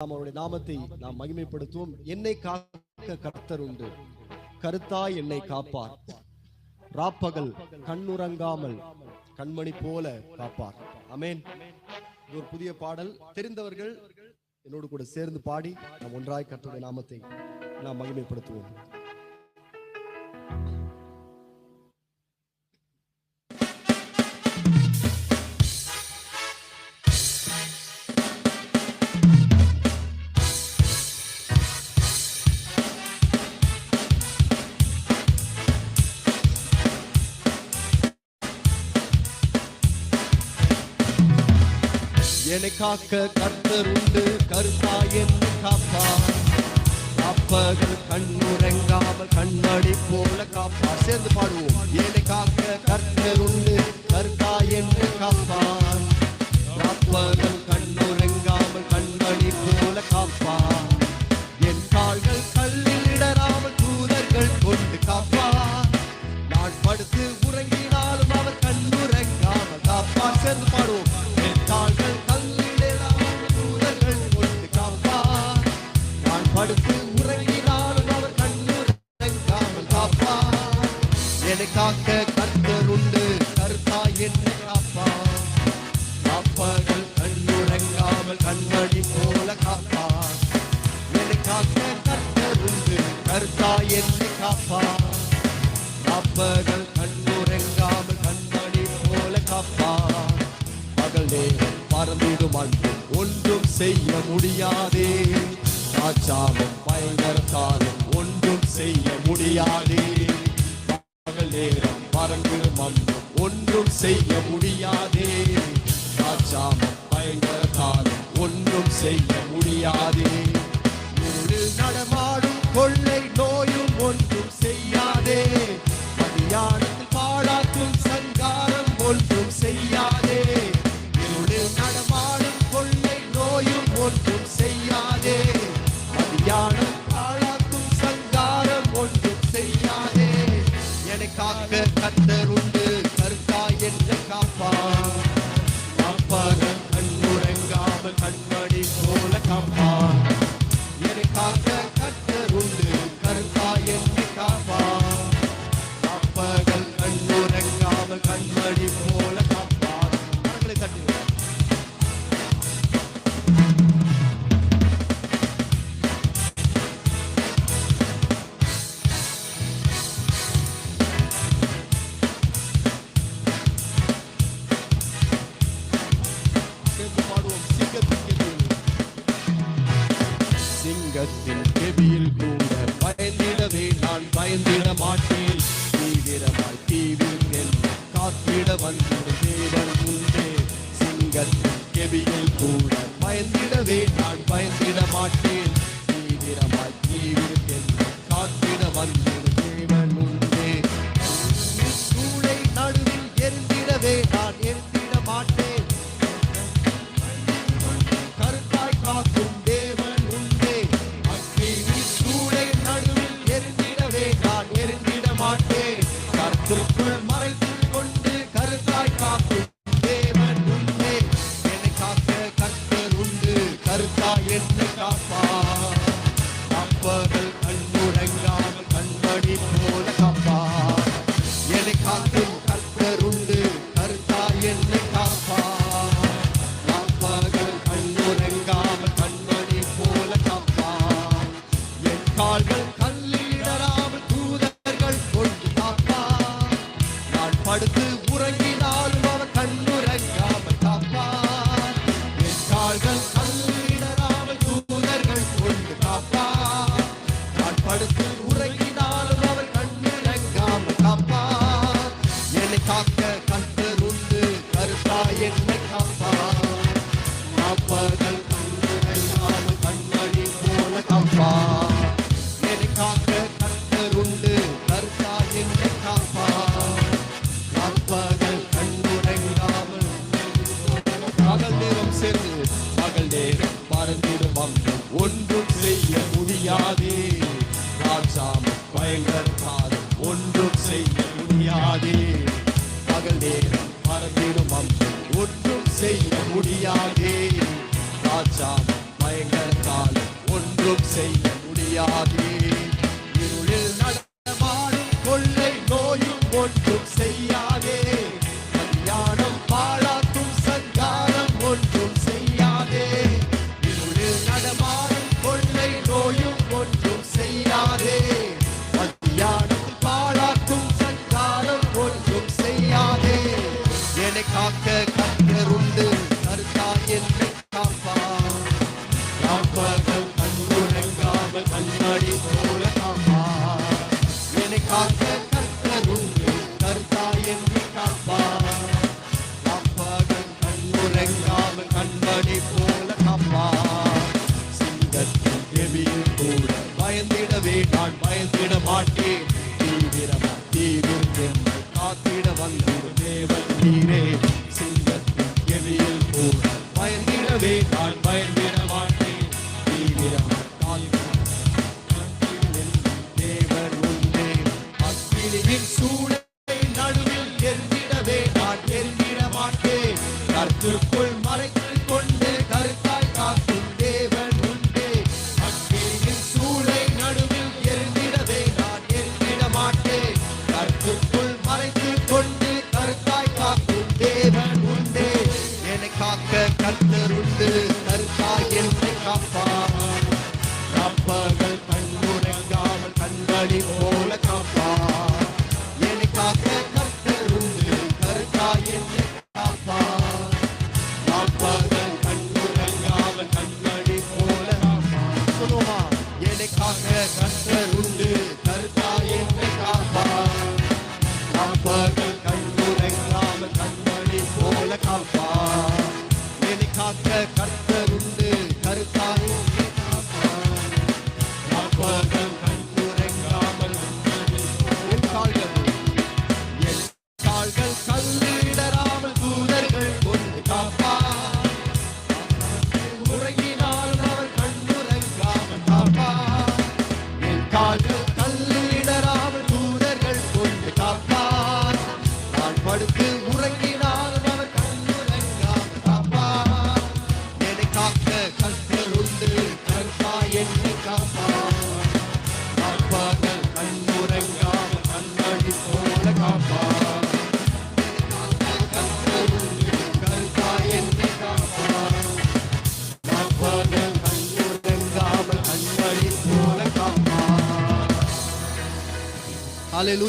நாம் அவருடைய நாமத்தை நாம் மகிமைப்படுத்துவோம். என்னை காக்க கர்த்தர் உண்டு, கருத்தாய் என்னை காப்பார், ராப்பகல் கண்ணுறங்காமல் கண்மணி போல காப்பார். ஆமென். இது ஒரு புதிய பாடல். தெரிந்தவர்கள் என்னோடு கூட சேர்ந்து பாடி நாம் ஒன்றாய் கர்த்தருடைய நாமத்தை நாம் மகிமைப்படுத்துவோம். என்னை காக்க கர்த்தர் உண்டு, கருத்தாய் என்னை காப்பார், ராப்பகல் கண்ணுறங்காமல் கண்மணி போல காப்பார். சேர்ந்து பாடுவோம். என்னை காக்க கர்த்தர் உண்டு, கருத்தாய் என்னை காப்பார், ராப்பகல் கண்ணுறங்காமல் கண்மணி போல காப்பார். என் கால்கள் கல்லில் இடராமல் தூதர்கள் கொண்டு காப்பார், நான் படுத்து உறங்கினாலும் அவர் கண்ணுறங்காமல் காப்பார். சேர்ந்து பாடுவோம். என் கால்கள் படுத்து உறங்கினாலும் அவர் கண்ணுறங்காமல் காப்பார். என்னை காக்க கர்த்தர் உண்டு, கருத்தாய் என்னை காப்பார், ராப்பகல் கண்ணுறங்காமல் கண்மணி போல காப்பார். என்னை காக்க கர்த்தர் உண்டு, கருத்தாய் என்னை காப்பார், ராப்பகல் கண்ணுறங்காமல் கண்மணி போல காப்பார். பகல் நேரம் பறந்திடும் அன்று ஒன்றும் செய்ய முடியாதே, ஆச்சாவும் பயங்கரத்தாலும் ஒன்றும் செய்ய முடியாதே. பகல் நேரம் பறந்திடும் அன்று ஒன்றும் செய்ய முடியாதே, ஆச்சாவும் பயங்கரத்தாலும் ஒன்றும் செய்ய முடியாதே. இருளில் நடமாடும் கொள்ளை நோயும் ஒன்றும் செய்யாதே, மதியானத்தில் பாழாக்கும் சங்காரம் ஒன்றும் செய்யாதே. இருளில் நடமாடும் கொள்ளை நோயும் ஒன்றும் செய்யாதே, மதியானம் பாழாக்கும் சங்காரம் ஒன்றும் செய்யாதே. என்னை காக்க கர்த்தர் உண்டு, கருத்தாய் என்னை காப்பார், ராப்பகல் கண்ணுறங்காமல் கண்மணி போல காப்பார். என்னை காக்க கர்த்தர் உண்டு, கருத்தாய் என்னை காப்பார், ராப்பகல் கண்ணுறங்காமல் கண்மணி போல காப்பார். கரங்களை தட்டுங்கள். சிங்கத்தின் கெபியில் கூட பயந்திடவே நான் பயந்திட மாட்டேன், தீவிரமாய் தீவிரங்கள் காத்திட வந்திட தேவன் உண்டே. சிங்கத்தின் கெபியில் கூட பயந்திடவே நான் பயந்திட மாட்டேன், தீவிரமாய் தீவிரங்கள் காத்திட வந்திட தேவன் உண்டே. சூளை நடுவில் எரிந்திடவே நான் எரிந்திட மாட்டேன், கருத்தாய் காக்கும் தேவன் உண்டே. அக்கினி சூளை நடுவில் எரிந்திடவே நான் எரிந்திட மாட்டேன், கர்த்தருக்குள் மறைத்துக் கொண்டு கருத்தாய் காக்கும் தேவன் உண்டே. என்னை காக்க கர்த்தர் உண்டு, கருத்தாய் என்னை காப்பார், ராப்பகல் கண்ணுறங்காமல் கண்மணி போல காப்பார். என்னை காக்கும் கர்த்தர் உண்டு, கருத்தாய் என்னை காப்பார், ராப்பகல் கண்ணுறங்காமல் கண்மணி போல காப்பார். என் கால்கள் கல்லில் இடராமல் தூதர்கள் கொண்டு காப்பார், நான் படுத்து உறங்கினாலும் அவர் கண்ணுறங்காமல் காப்பார். என் கால்கள் கல்லில் இடராமல் தூதர்கள் கொண்டு காப்பார், நான் படுத்து உறங்கினாலும் அவர் கண்ணுறங்காமல் காப்பார். என்னை காக்க கர்த்தர் உண்டு, கருத்தாய் என்னை காப்பார், ராப்பகல் கண்ணுறங்காமல் கண்மணி போல காப்பார். என்னை காக்க கர்த்தர் உண்டு, கருத்தாய் என்னை காப்பார், ராப்பகல் கண்ணுறங்காமல். பகல் நேரம் சேர்ந்து பகல் நேரம் பறந்திடும் அன்று ஒன்றும் செய்ய முடியாதே, ராஜாவும் பயங்கரத்தாலும் ஒன்றும் செய்ய முடியாதே. பகல் நேரம் பறந்திடும் அன்று ஒன்றும் செய்ய முடியாதே, ராஜாவும் பயங்கரத்தாலும் ஒன்றும் செய்ய முடியாதே. இருளில் நடமாடும் கொள்ளை நோயும் ஒன்றும் செய்யாதே. மத்தியானம் பாழாக்கும் சங்காரம் ஒன்றும் செய்யாதே. இருளில் நடமாடும் கொள்ளை நோயும் ஒன்றும் செய்யாதே. மத்தியானம் பாழாக்கும் சங்காரம் ஒன்றும் செய்யாதே. என்னை காக்க கர்த்தர் உண்டு, கர்த்தர் என்னை காப்பார். ராப்பகல் கண்ணுறங்காமல் கண்ணாடி போல காப்பார். என்னை காக்க கர்த்தர் உண்டு, கர்த்தர் என்னை காப்பார். ராப்பகல் கண்ணுறங்காமல் கண்மணி போல காப்பார். சிங்கத்தின் கெபியில் கூட பயந்திடவே நான் பயந்திட மாட்டேன். தீவிரம் காத்திட வந்திடும் தேவன் நீரே. சிங்கத்தின் கெபியில் கூட பயந்திடவே நான் பயந்திட மாட்டேன். தீவிரம் தேவன் உண்டே. அக்கினியின் சூளை நடுவில் எரிந்திடவே நான் எரிந்திட மாட்டேன். கர்த்தருக்குள் மறைத்துக் கொண்டு கருத்தாய் காக்கும் தேவன் உண்டே. அக்கினியின் சூளை நடுவில் எரிந்திடவே நான் எரிந்திட மாட்டேன். கர்த்தருக்குள் மறைத்துக் கொண்டு கருத்தாய் காக்கும் தேவன் உண்டே. என்னை காக்க கர்த்தர் உண்டு, கருத்தாய் என்னை காப்பார். ராப்பகல் கண்ணுறங்காமல் கண்மணி போல காப்பார். என்னை காக்க கர்த்தர் உண்டு, கருத்தாய் என்னை காப்பார். ராப்பகல் கண்ணுறங்காமல் கண்மணி போல காப்பார். சொல்லுமா, என்னை காக்க கர்த்தர் உண்டு, கருத்தாய் என்னை காப்பார். ராப்பகல் கண்ணுறங்காமல் கண்மணி போல காப்பார். என்னை காக்க கர்த்தர் உண்டு, கருத்தாய் என்னை காப்பார். ராப்பகல் கண்ணுறங்காமல் என் கால்கள் கல்லிடராமல் தூதர்கள் கொண்டு காப்பார். உறங்கினால் அவர் கண்ணுறங்காமல் காப்பார். என் கால்கள் கல்லிடராமல் தூதர்கள் கொண்டு காப்பார். நான் படுத்து உறங்கினால் அவர் கண்ணுறங்காமல் காப்பார். என்னை காக்க கர்த்தர் உண்டு, கர்த்தர் என்னை காப்பார். ராப்பகல் கண்ணுறங்காமல் கண்மணி போல காப்பார். கர்த்தர் உண்டு, கர்த்தர் என்னை காப்பார். ராப்பகல் கண்ணுறங்காமல் கண்மணி போல காப்பார். ஹல்லேலூயா.